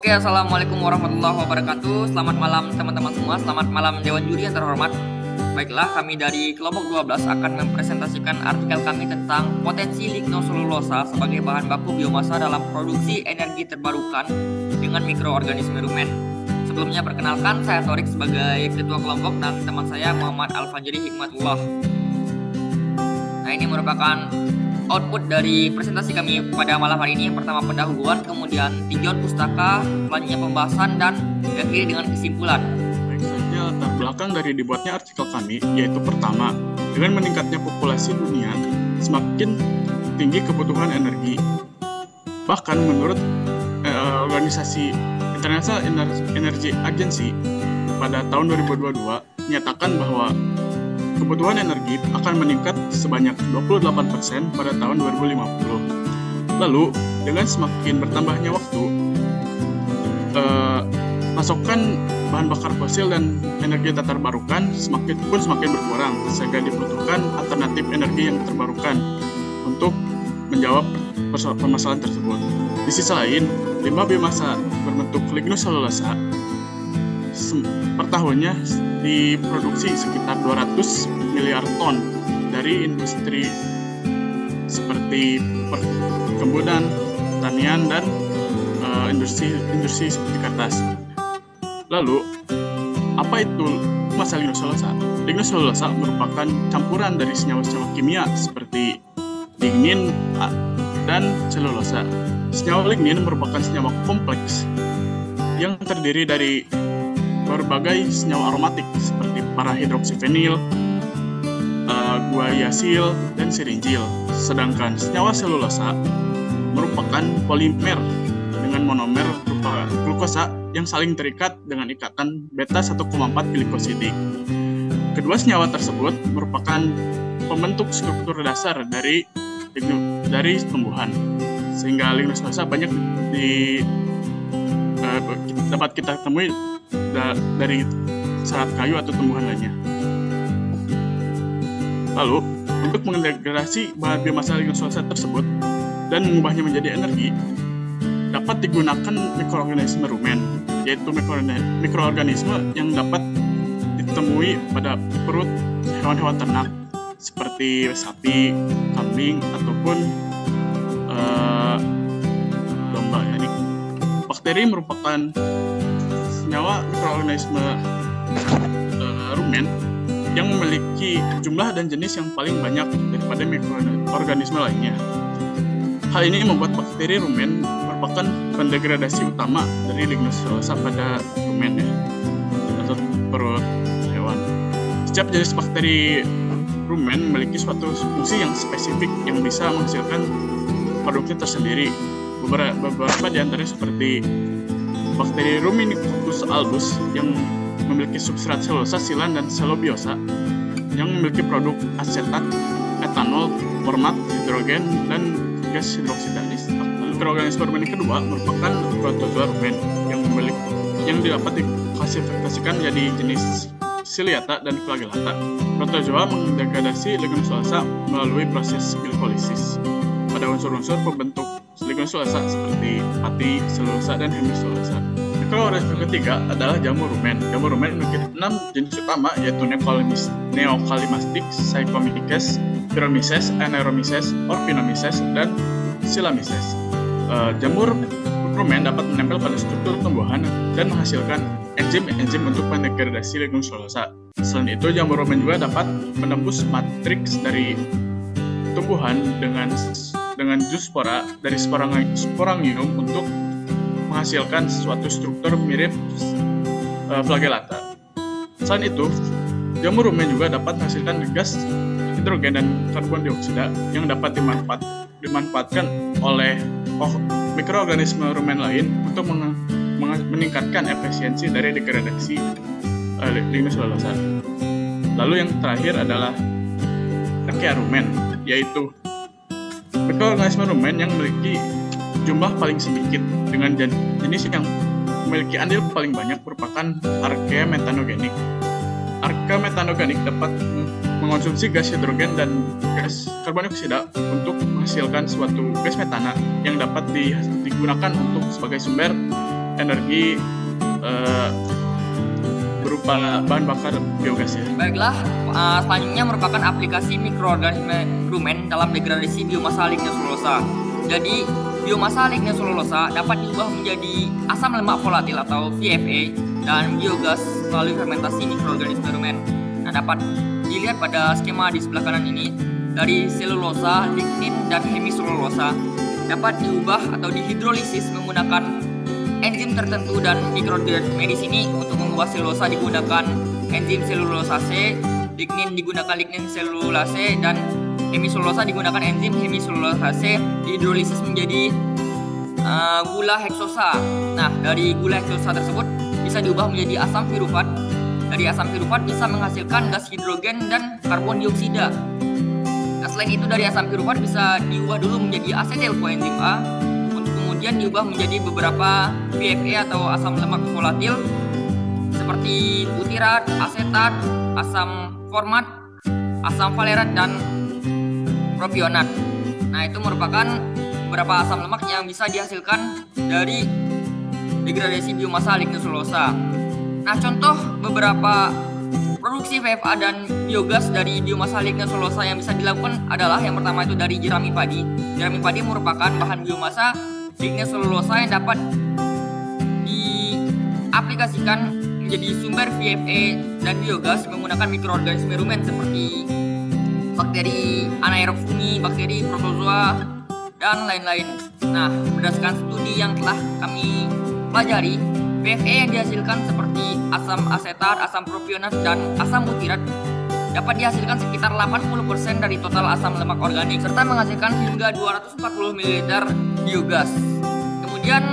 Oke, assalamualaikum warahmatullahi wabarakatuh. Selamat malam teman-teman semua. Selamat malam Dewan Juri yang terhormat. Baiklah, kami dari kelompok 12 akan mempresentasikan artikel kami tentang potensi lignoselulosa sebagai bahan baku biomasa dalam produksi energi terbarukan dengan mikroorganisme rumen. Sebelumnya perkenalkan, saya Torik sebagai ketua kelompok dan teman saya Muhammad Al-Fajri Hikmatullah. Nah, ini merupakan output dari presentasi kami pada malam hari ini. Yang pertama pendahuluan, kemudian tinjauan pustaka, selanjutnya pembahasan, dan diakhiri dengan kesimpulan. Baik saja, latar belakang dari dibuatnya artikel kami, yaitu pertama, dengan meningkatnya populasi dunia, semakin tinggi kebutuhan energi. Bahkan menurut organisasi International Energy Agency pada tahun 2022 menyatakan bahwa kebutuhan energi akan meningkat sebanyak 28% pada tahun 2050. Lalu, dengan semakin bertambahnya waktu, pasokan bahan bakar fosil dan energi tak terbarukan semakin berkurang, sehingga dibutuhkan alternatif energi yang terbarukan untuk menjawab permasalahan tersebut. Di sisi lain, limbah biomasa berbentuk lignoselulosa per tahunnya diproduksi sekitar 200 miliar ton dari industri seperti perkebunan, pertanian, dan industri seperti kertas. Lalu, apa itu masa lignoselulosa? Lignoselulosa merupakan campuran dari senyawa-senyawa kimia seperti lignin dan selulosa. Senyawa lignin merupakan senyawa kompleks yang terdiri dari berbagai senyawa aromatik seperti parahidroksifenil, guaiasil, dan sirinjil. Sedangkan senyawa selulosa merupakan polimer dengan monomer berupa glukosa yang saling terikat dengan ikatan beta 1,4 glikosidik. Kedua senyawa tersebut merupakan pembentuk struktur dasar dari tumbuhan, sehingga lignoselulosa banyak dapat kita temui dari serat kayu atau tumbuhan lainnya. Lalu, untuk mengintegrasi bahan biomasa lignoselulosa tersebut dan mengubahnya menjadi energi, dapat digunakan mikroorganisme rumen, yaitu mikroorganisme yang dapat ditemui pada perut hewan-hewan ternak seperti sapi, kambing, ataupun domba. Jadi, bakteri merupakan senyawa mikroorganisme rumen yang memiliki jumlah dan jenis yang paling banyak daripada mikroorganisme lainnya. Hal ini membuat bakteri rumen merupakan pendegradasi utama dari lignoselulosa pada rumen atau perut hewan. Setiap jenis bakteri rumen memiliki suatu fungsi yang spesifik yang bisa menghasilkan produknya tersendiri. Beberapa di antaranya seperti bakteri Ruminococcus albus yang memiliki substrat selulosa, silan, dan selobiosa yang memiliki produk asetat, etanol, format, hidrogen, dan gas hidroksida. Mikroorganisme rumen yang kedua merupakan protozoa rumen yang dapat diklasifikasikan jadi jenis Ciliata dan Flagellata. Protozoa mendegradasi lignoselulosa melalui proses glikolisis pada unsur-unsur pembentuk lignoselulosa seperti pati, selulosa, dan hemiselulosa. Mikroorganisme ketiga adalah jamur rumen. Jamur rumen memiliki 6 jenis utama, yaitu Neocalymastic, Sycomyces, Pyromyces, Aneromyces, Orphinomyces, dan Silamyces. Jamur rumen dapat menempel pada struktur tumbuhan dan menghasilkan enzim-enzim untuk mendegradasi lignoselulosa. Selain itu, jamur rumen juga dapat menembus matriks dari tumbuhan dengan zoospora dari sporangium untuk menghasilkan suatu struktur mirip flagellata. Selain itu, jamur rumen juga dapat menghasilkan gas hidrogen dan karbon dioksida yang dapat dimanfaatkan oleh mikroorganisme rumen lain untuk meningkatkan efisiensi dari degradasi lignoselulosa. Lalu yang terakhir adalah archaea rumen, yaitu mikroorganisme rumen yang memiliki jumlah paling sedikit dengan jenis yang memiliki andil paling banyak merupakan archaea metanogenik. Archaea metanogenik dapat mengonsumsi gas hidrogen dan gas karbon dioksida untuk menghasilkan suatu gas metana yang dapat digunakan untuk sebagai sumber energi berupa bahan bakar biogas ya. Baiklah, selanjutnya merupakan aplikasi mikroorganisme rumen dalam degradasi biomasa lignin selulosa. Jadi, biomasa lignin selulosa dapat diubah menjadi asam lemak volatil atau VFA dan biogas melalui fermentasi mikroorganisme rumen. Nah, dapat dilihat pada skema di sebelah kanan ini, dari selulosa, lignin, dan hemiselulosa dapat diubah atau dihidrolisis menggunakan enzim tertentu, dan mikroorganisme di sini untuk mengubah selulosa digunakan enzim selulosase, lignin digunakan lignin selulase, dan hemiselulosa digunakan enzim hemiselulase dihidrolisis menjadi gula heksosa. Nah, dari gula heksosa tersebut bisa diubah menjadi asam pirufat. Dari asam pirufat bisa menghasilkan gas hidrogen dan karbon dioksida. Nah, selain itu dari asam pirufat bisa diubah dulu menjadi asetil koenzim A, untuk kemudian diubah menjadi beberapa VFA atau asam lemak volatil seperti butirat, asetat, asam format, asam valerat, dan propionat. Nah, itu merupakan beberapa asam lemak yang bisa dihasilkan dari degradasi biomasa lignin selulosa. Nah, contoh beberapa produksi VFA dan biogas dari biomasa lignin selulosa yang bisa dilakukan adalah yang pertama itu dari jerami padi. Jerami padi merupakan bahan biomasa lignin selulosa yang dapat diaplikasikan menjadi sumber VFA dan biogas menggunakan mikroorganisme rumen seperti bakteri anaerob fungi, bakteri protozoa, dan lain-lain. Nah, berdasarkan studi yang telah kami pelajari, VFA yang dihasilkan seperti asam asetat, asam propionat, dan asam butirat dapat dihasilkan sekitar 80% dari total asam lemak organik serta menghasilkan hingga 240 ml biogas. Kemudian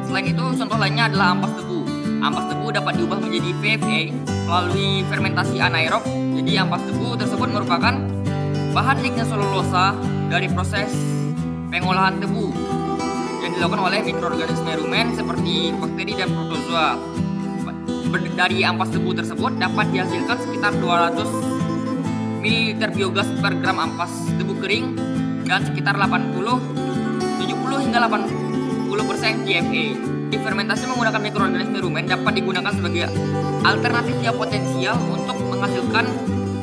selain itu contoh lainnya adalah ampas tebu. Ampas tebu dapat diubah menjadi VFA melalui fermentasi anaerob. Jadi ampas tebu tersebut merupakan bahan lignin selulosa dari proses pengolahan tebu yang dilakukan oleh mikroorganisme rumen seperti bakteri dan protozoa. Dari ampas tebu tersebut dapat dihasilkan sekitar 200 ml biogas per gram ampas tebu kering dan sekitar 70 hingga 80% VFA. Fermentasi menggunakan mikroorganisme rumen dapat digunakan sebagai alternatif yang potensial untuk menghasilkan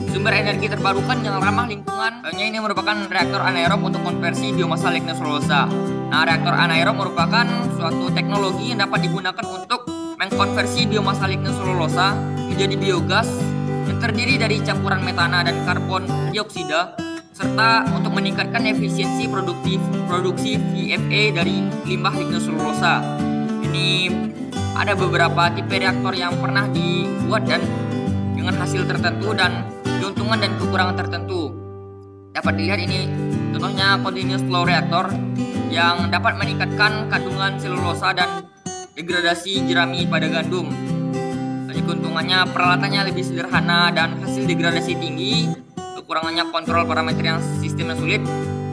sumber energi terbarukan yang ramah lingkungan. Contohnya ini merupakan reaktor anaerob untuk konversi biomasa lignin selulosa. Nah, reaktor anaerob merupakan suatu teknologi yang dapat digunakan untuk mengkonversi biomasa lignin selulosa menjadi biogas yang terdiri dari campuran metana dan karbon dioksida, serta untuk meningkatkan efisiensi produksi VFA dari limbah lignin selulosa. Ini ada beberapa tipe reaktor yang pernah dibuat dan dengan hasil tertentu dan keuntungan dan kekurangan tertentu. Dapat dilihat ini contohnya continuous flow reactor yang dapat meningkatkan kandungan selulosa dan degradasi jerami pada gandum. Jadi keuntungannya peralatannya lebih sederhana dan hasil degradasi tinggi. Kekurangannya kontrol parameter yang sistemnya sulit.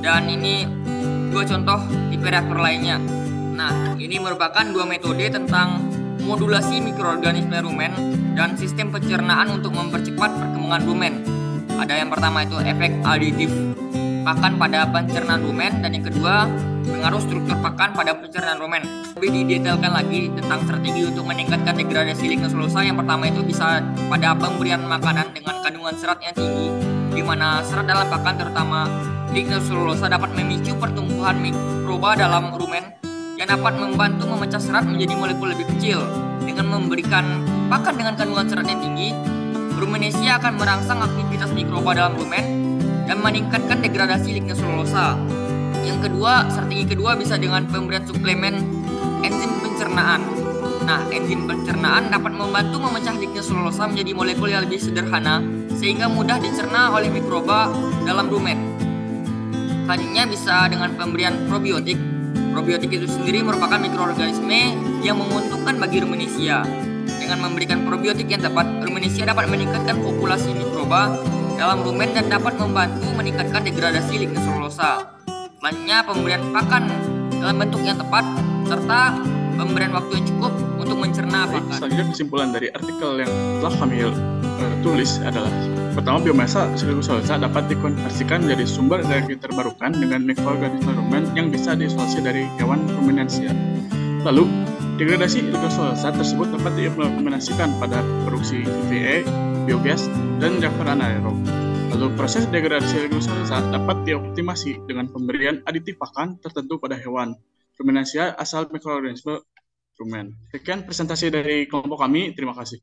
Dan ini dua contoh tipe reaktor lainnya. Nah, ini merupakan dua metode tentang modulasi mikroorganisme rumen dan sistem pencernaan untuk mempercepat perkembangan rumen. Ada yang pertama itu efek aditif pakan pada pencernaan rumen, dan yang kedua pengaruh struktur pakan pada pencernaan rumen. Lebih didetailkan lagi tentang strategi untuk meningkatkan degradasi lignin selulosa. Yang pertama itu bisa pada pemberian makanan dengan kandungan serat yang tinggi, di mana serat dalam pakan terutama lignin selulosa dapat memicu pertumbuhan mikroba dalam rumen yang dapat membantu memecah serat menjadi molekul lebih kecil. Dengan memberikan pakan dengan kandungan serat yang tinggi, rumenesia akan merangsang aktivitas mikroba dalam rumen dan meningkatkan degradasi lignin selulosa. Yang kedua, strategi kedua bisa dengan pemberian suplemen enzim pencernaan. Nah, enzim pencernaan dapat membantu memecah lignin selulosa menjadi molekul yang lebih sederhana sehingga mudah dicerna oleh mikroba dalam rumen. Selanjutnya bisa dengan pemberian probiotik. Probiotik itu sendiri merupakan mikroorganisme yang menguntungkan bagi rumenesia. Dengan memberikan probiotik yang tepat, rumenesia dapat meningkatkan populasi mikroba dalam rumen dan dapat membantu meningkatkan degradasi lignin selulosa. Selanjutnya pemberian pakan dalam bentuk yang tepat serta pemberian waktu yang cukup untuk mencerna pakan. Selanjutnya kesimpulan dari artikel yang telah kami tulis adalah: pertama, biomasa selulosa dapat dikonversikan menjadi sumber energi terbarukan dengan mikroorganisme rumen yang bisa diisolasi dari hewan ruminansia. Lalu, Degradasi glukosa tersebut dapat diimplementasikan pada produksi VE, biogas, dan reaktor anaerob. Lalu proses degradasi glukosa dapat dioptimasi dengan pemberian aditif pakan tertentu pada hewan, fermentasi asal mikroorganisme rumen. Sekian presentasi dari kelompok kami, terima kasih.